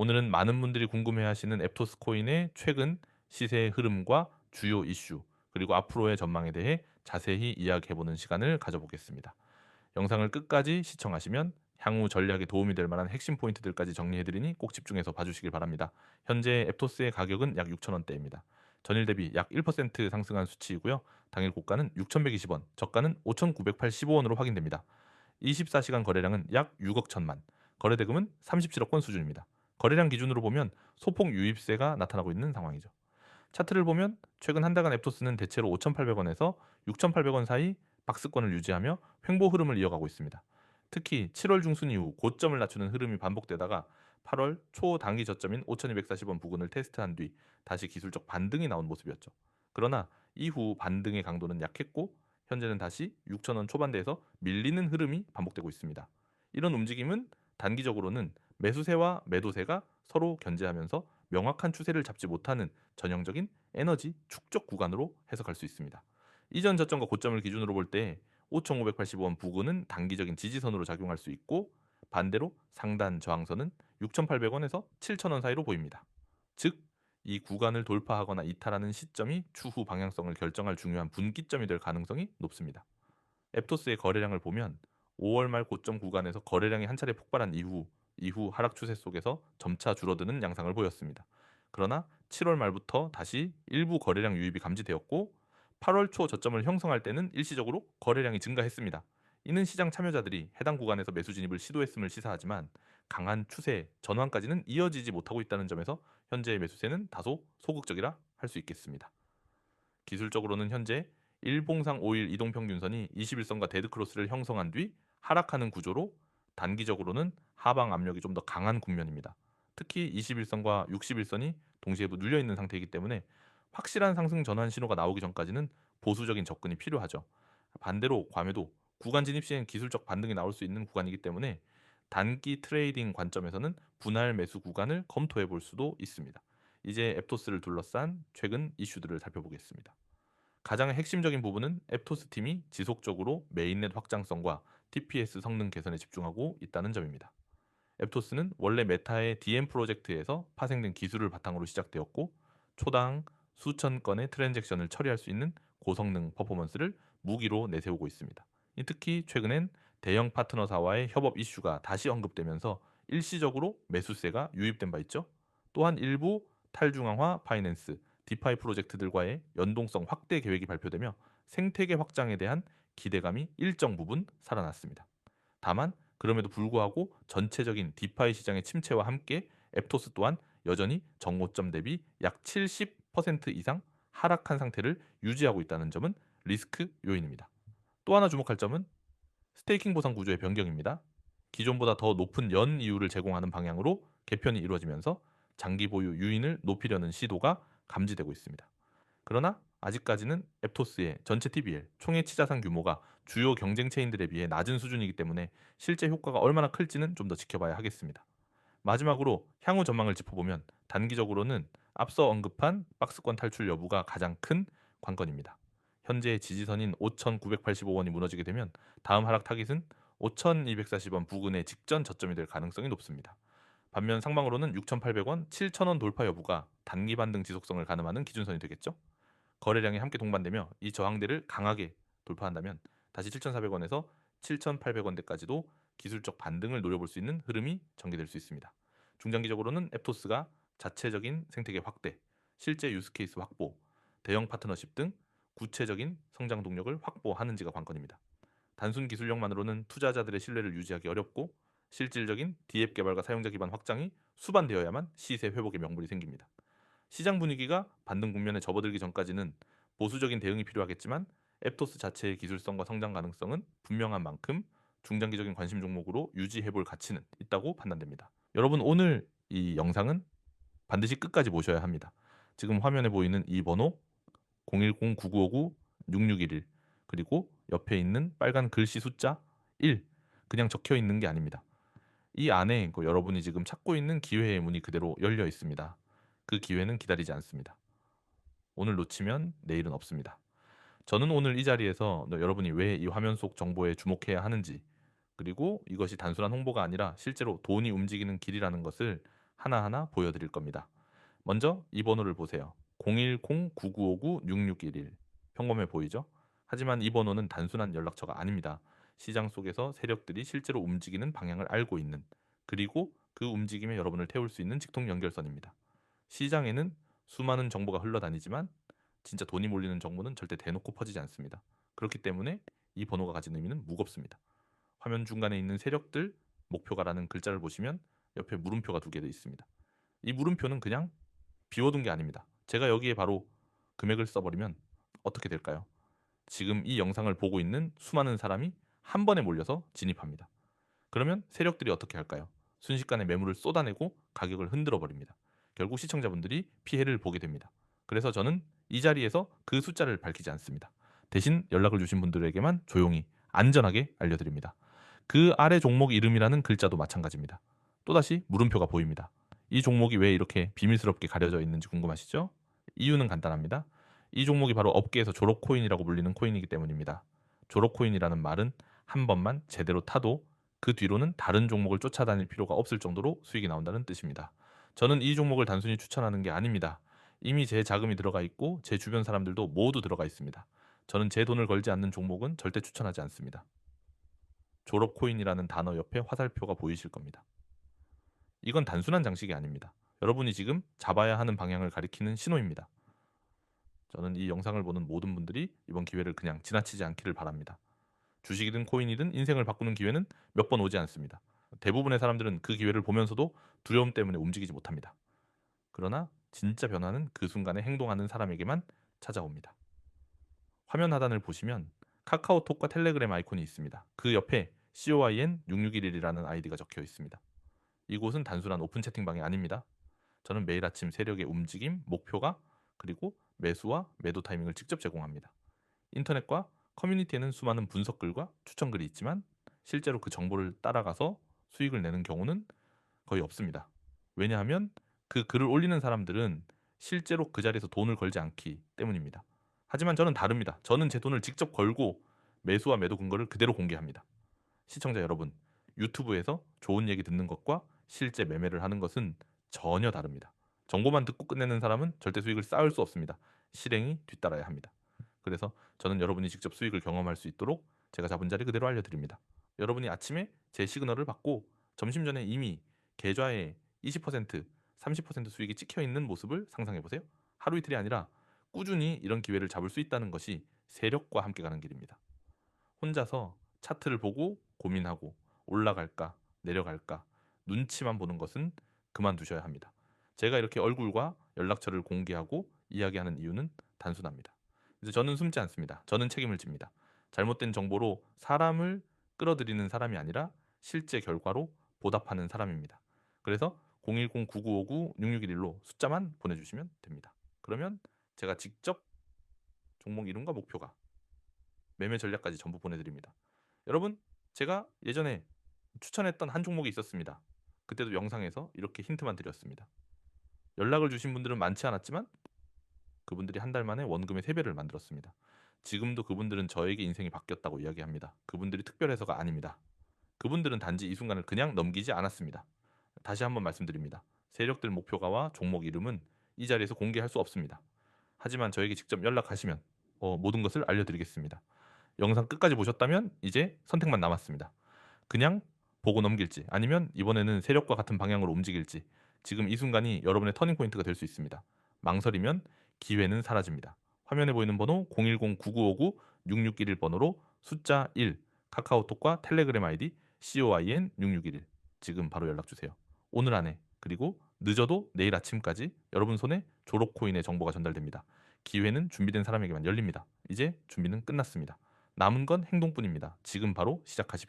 오늘은 많은 분들이 궁금해하시는 앱토스 코인의 최근 시세의 흐름과 주요 이슈, 그리고 앞으로의 전망에 대해 자세히 이야기해보는 시간을 가져보겠습니다. 영상을 끝까지 시청하시면 향후 전략에 도움이 될 만한 핵심 포인트들까지 정리해드리니 꼭 집중해서 봐주시길 바랍니다. 현재 앱토스의 가격은 약 6,000원대입니다. 전일 대비 약 1% 상승한 수치이고요. 당일 고가는 6,120원, 저가는 5,985원으로 확인됩니다. 24시간 거래량은 약 6억 천만, 거래대금은 37억 건 수준입니다. 거래량 기준으로 보면 소폭 유입세가 나타나고 있는 상황이죠. 차트를 보면 최근 한 달간 앱토스는 대체로 5,800원에서 6,800원 사이 박스권을 유지하며 횡보 흐름을 이어가고 있습니다. 특히 7월 중순 이후 고점을 낮추는 흐름이 반복되다가 8월 초 단기 저점인 5,240원 부근을 테스트한 뒤 다시 기술적 반등이 나온 모습이었죠. 그러나 이후 반등의 강도는 약했고 현재는 다시 6,000원 초반대에서 밀리는 흐름이 반복되고 있습니다. 이런 움직임은 단기적으로는 매수세와 매도세가 서로 견제하면서 명확한 추세를 잡지 못하는 전형적인 에너지 축적 구간으로 해석할 수 있습니다. 이전 저점과 고점을 기준으로 볼 때 5,585원 부근은 단기적인 지지선으로 작용할 수 있고 반대로 상단 저항선은 6,800원에서 7,000원 사이로 보입니다. 즉, 이 구간을 돌파하거나 이탈하는 시점이 추후 방향성을 결정할 중요한 분기점이 될 가능성이 높습니다. 앱토스의 거래량을 보면 5월 말 고점 구간에서 거래량이 한 차례 폭발한 이후 하락 추세 속에서 점차 줄어드는 양상을 보였습니다. 그러나 7월 말부터 다시 일부 거래량 유입이 감지되었고 8월 초 저점을 형성할 때는 일시적으로 거래량이 증가했습니다. 이는 시장 참여자들이 해당 구간에서 매수 진입을 시도했음을 시사하지만 강한 추세 전환까지는 이어지지 못하고 있다는 점에서 현재의 매수세는 다소 소극적이라 할 수 있겠습니다. 기술적으로는 현재 일봉상 5일 이동평균선이 21선과 데드크로스를 형성한 뒤 하락하는 구조로 단기적으로는 하방 압력이 좀 더 강한 국면입니다. 특히 21선과 61선이 동시에 눌려 있는 상태이기 때문에 확실한 상승 전환 신호가 나오기 전까지는 보수적인 접근이 필요하죠. 반대로 과매도 구간 진입 시엔 기술적 반등이 나올 수 있는 구간이기 때문에 단기 트레이딩 관점에서는 분할 매수 구간을 검토해 볼 수도 있습니다. 이제 앱토스를 둘러싼 최근 이슈들을 살펴보겠습니다. 가장 핵심적인 부분은 앱토스 팀이 지속적으로 메인넷 확장성과 TPS 성능 개선에 집중하고 있다는 점입니다. 앱토스는 원래 메타의 DM 프로젝트에서 파생된 기술을 바탕으로 시작되었고 초당 수천 건의 트랜잭션을 처리할 수 있는 고성능 퍼포먼스를 무기로 내세우고 있습니다. 특히 최근엔 대형 파트너사와의 협업 이슈가 다시 언급되면서 일시적으로 매수세가 유입된 바 있죠. 또한 일부 탈중앙화 파이낸스, 디파이 프로젝트들과의 연동성 확대 계획이 발표되며 생태계 확장에 대한 기대감이 일정 부분 살아났습니다. 다만 그럼에도 불구하고 전체적인 디파이 시장의 침체와 함께 앱토스 또한 여전히 정고점 대비 약 70% 이상 하락한 상태를 유지하고 있다는 점은 리스크 요인입니다. 또 하나 주목할 점은 스테이킹 보상 구조의 변경입니다. 기존보다 더 높은 연 이율을 제공하는 방향으로 개편이 이루어지면서 장기 보유 유인을 높이려는 시도가 감지되고 있습니다. 그러나 아직까지는 앱토스의 전체 TBL, 총해치 자산 규모가 주요 경쟁 체인들에 비해 낮은 수준이기 때문에 실제 효과가 얼마나 클지는 좀 더 지켜봐야 하겠습니다. 마지막으로 향후 전망을 짚어보면 단기적으로는 앞서 언급한 박스권 탈출 여부가 가장 큰 관건입니다. 현재의 지지선인 5,985원이 무너지게 되면 다음 하락 타깃은 5,240원 부근의 직전 저점이 될 가능성이 높습니다. 반면 상방으로는 6,800원, 7,000원 돌파 여부가 단기 반등 지속성을 가늠하는 기준선이 되겠죠. 거래량이 함께 동반되며 이 저항대를 강하게 돌파한다면 다시 7,400원에서 7,800원대까지도 기술적 반등을 노려볼 수 있는 흐름이 전개될 수 있습니다. 중장기적으로는 앱토스가 자체적인 생태계 확대, 실제 유스케이스 확보, 대형 파트너십 등 구체적인 성장 동력을 확보하는지가 관건입니다. 단순 기술력만으로는 투자자들의 신뢰를 유지하기 어렵고 실질적인 D앱 개발과 사용자 기반 확장이 수반되어야만 시세 회복의 명분이 생깁니다. 시장 분위기가 반등 국면에 접어들기 전까지는 보수적인 대응이 필요하겠지만 앱토스 자체의 기술성과 성장 가능성은 분명한 만큼 중장기적인 관심 종목으로 유지해볼 가치는 있다고 판단됩니다. 여러분 오늘 이 영상은 반드시 끝까지 보셔야 합니다. 지금 화면에 보이는 이 번호 010-9959-6611 그리고 옆에 있는 빨간 글씨 숫자 1 그냥 적혀 있는 게 아닙니다. 이 안에 여러분이 지금 찾고 있는 기회의 문이 그대로 열려 있습니다. 그 기회는 기다리지 않습니다. 오늘 놓치면 내일은 없습니다. 저는 오늘 이 자리에서 여러분이 왜 이 화면 속 정보에 주목해야 하는지 그리고 이것이 단순한 홍보가 아니라 실제로 돈이 움직이는 길이라는 것을 하나하나 보여드릴 겁니다. 먼저 이 번호를 보세요. 010-9959-6611. 평범해 보이죠? 하지만 이 번호는 단순한 연락처가 아닙니다. 시장 속에서 세력들이 실제로 움직이는 방향을 알고 있는, 그리고 그 움직임에 여러분을 태울 수 있는 직통 연결선입니다. 시장에는 수많은 정보가 흘러다니지만 진짜 돈이 몰리는 정보는 절대 대놓고 퍼지지 않습니다. 그렇기 때문에 이 번호가 가진 의미는 무겁습니다. 화면 중간에 있는 세력들 목표가라는 글자를 보시면 옆에 물음표가 두 개 있습니다. 이 물음표는 그냥 비워둔 게 아닙니다. 제가 여기에 바로 금액을 써버리면 어떻게 될까요? 지금 이 영상을 보고 있는 수많은 사람이 한 번에 몰려서 진입합니다. 그러면 세력들이 어떻게 할까요? 순식간에 매물을 쏟아내고 가격을 흔들어 버립니다. 결국 시청자분들이 피해를 보게 됩니다. 그래서 저는 이 자리에서 그 숫자를 밝히지 않습니다. 대신 연락을 주신 분들에게만 조용히 안전하게 알려드립니다. 그 아래 종목 이름이라는 글자도 마찬가지입니다. 또다시 물음표가 보입니다. 이 종목이 왜 이렇게 비밀스럽게 가려져 있는지 궁금하시죠? 이유는 간단합니다. 이 종목이 바로 업계에서 졸업코인이라고 불리는 코인이기 때문입니다. 졸업코인이라는 말은 한 번만 제대로 타도 그 뒤로는 다른 종목을 쫓아다닐 필요가 없을 정도로 수익이 나온다는 뜻입니다. 저는 이 종목을 단순히 추천하는 게 아닙니다. 이미 제 자금이 들어가 있고 제 주변 사람들도 모두 들어가 있습니다. 저는 제 돈을 걸지 않는 종목은 절대 추천하지 않습니다. 졸업코인이라는 단어 옆에 화살표가 보이실 겁니다. 이건 단순한 장식이 아닙니다. 여러분이 지금 잡아야 하는 방향을 가리키는 신호입니다. 저는 이 영상을 보는 모든 분들이 이번 기회를 그냥 지나치지 않기를 바랍니다. 주식이든 코인이든 인생을 바꾸는 기회는 몇 번 오지 않습니다. 대부분의 사람들은 그 기회를 보면서도 두려움 때문에 움직이지 못합니다. 그러나 진짜 변화는 그 순간에 행동하는 사람에게만 찾아옵니다. 화면 하단을 보시면 카카오톡과 텔레그램 아이콘이 있습니다. 그 옆에 COIN6611이라는 아이디가 적혀 있습니다. 이곳은 단순한 오픈 채팅방이 아닙니다. 저는 매일 아침 세력의 움직임, 목표가, 그리고 매수와 매도 타이밍을 직접 제공합니다. 인터넷과 커뮤니티에는 수많은 분석글과 추천글이 있지만 실제로 그 정보를 따라가서 수익을 내는 경우는 거의 없습니다. 왜냐하면 그 글을 올리는 사람들은 실제로 그 자리에서 돈을 걸지 않기 때문입니다. 하지만 저는 다릅니다. 저는 제 돈을 직접 걸고 매수와 매도 근거를 그대로 공개합니다. 시청자 여러분, 유튜브에서 좋은 얘기 듣는 것과 실제 매매를 하는 것은 전혀 다릅니다. 정보만 듣고 끝내는 사람은 절대 수익을 쌓을 수 없습니다. 실행이 뒤따라야 합니다. 그래서 저는 여러분이 직접 수익을 경험할 수 있도록 제가 잡은 자리 그대로 알려드립니다. 여러분이 아침에 제 시그널을 받고 점심 전에 이미 계좌에 20%, 30% 수익이 찍혀 있는 모습을 상상해 보세요. 하루 이틀이 아니라 꾸준히 이런 기회를 잡을 수 있다는 것이 세력과 함께 가는 길입니다. 혼자서 차트를 보고 고민하고 올라갈까 내려갈까 눈치만 보는 것은 그만두셔야 합니다. 제가 이렇게 얼굴과 연락처를 공개하고 이야기하는 이유는 단순합니다. 이제 저는 숨지 않습니다. 저는 책임을 집니다. 잘못된 정보로 사람을 끌어들이는 사람이 아니라 실제 결과로 보답하는 사람입니다. 그래서 010-9959-6611로 숫자만 보내주시면 됩니다. 그러면 제가 직접 종목 이름과 목표가 매매 전략까지 전부 보내드립니다. 여러분, 제가 예전에 추천했던 한 종목이 있었습니다. 그때도 영상에서 이렇게 힌트만 드렸습니다. 연락을 주신 분들은 많지 않았지만 그분들이 한 달 만에 원금의 3배를 만들었습니다. 지금도 그분들은 저에게 인생이 바뀌었다고 이야기합니다. 그분들이 특별해서가 아닙니다. 그분들은 단지 이 순간을 그냥 넘기지 않았습니다. 다시 한번 말씀드립니다. 세력들 목표가와 종목 이름은 이 자리에서 공개할 수 없습니다. 하지만 저에게 직접 연락하시면 모든 것을 알려드리겠습니다. 영상 끝까지 보셨다면 이제 선택만 남았습니다. 그냥 보고 넘길지 아니면 이번에는 세력과 같은 방향으로 움직일지 지금 이 순간이 여러분의 터닝포인트가 될 수 있습니다. 망설이면 기회는 사라집니다. 화면에 보이는 번호 010-9959-6611번호로 숫자 1 카카오톡과 텔레그램 아이디 COIN6611 지금 바로 연락주세요. 오늘 안에 그리고 늦어도 내일 아침까지 여러분 손에 졸업코인의 정보가 전달됩니다. 기회는 준비된 사람에게만 열립니다. 이제 준비는 끝났습니다. 남은 건 행동뿐입니다. 지금 바로 시작하십시오.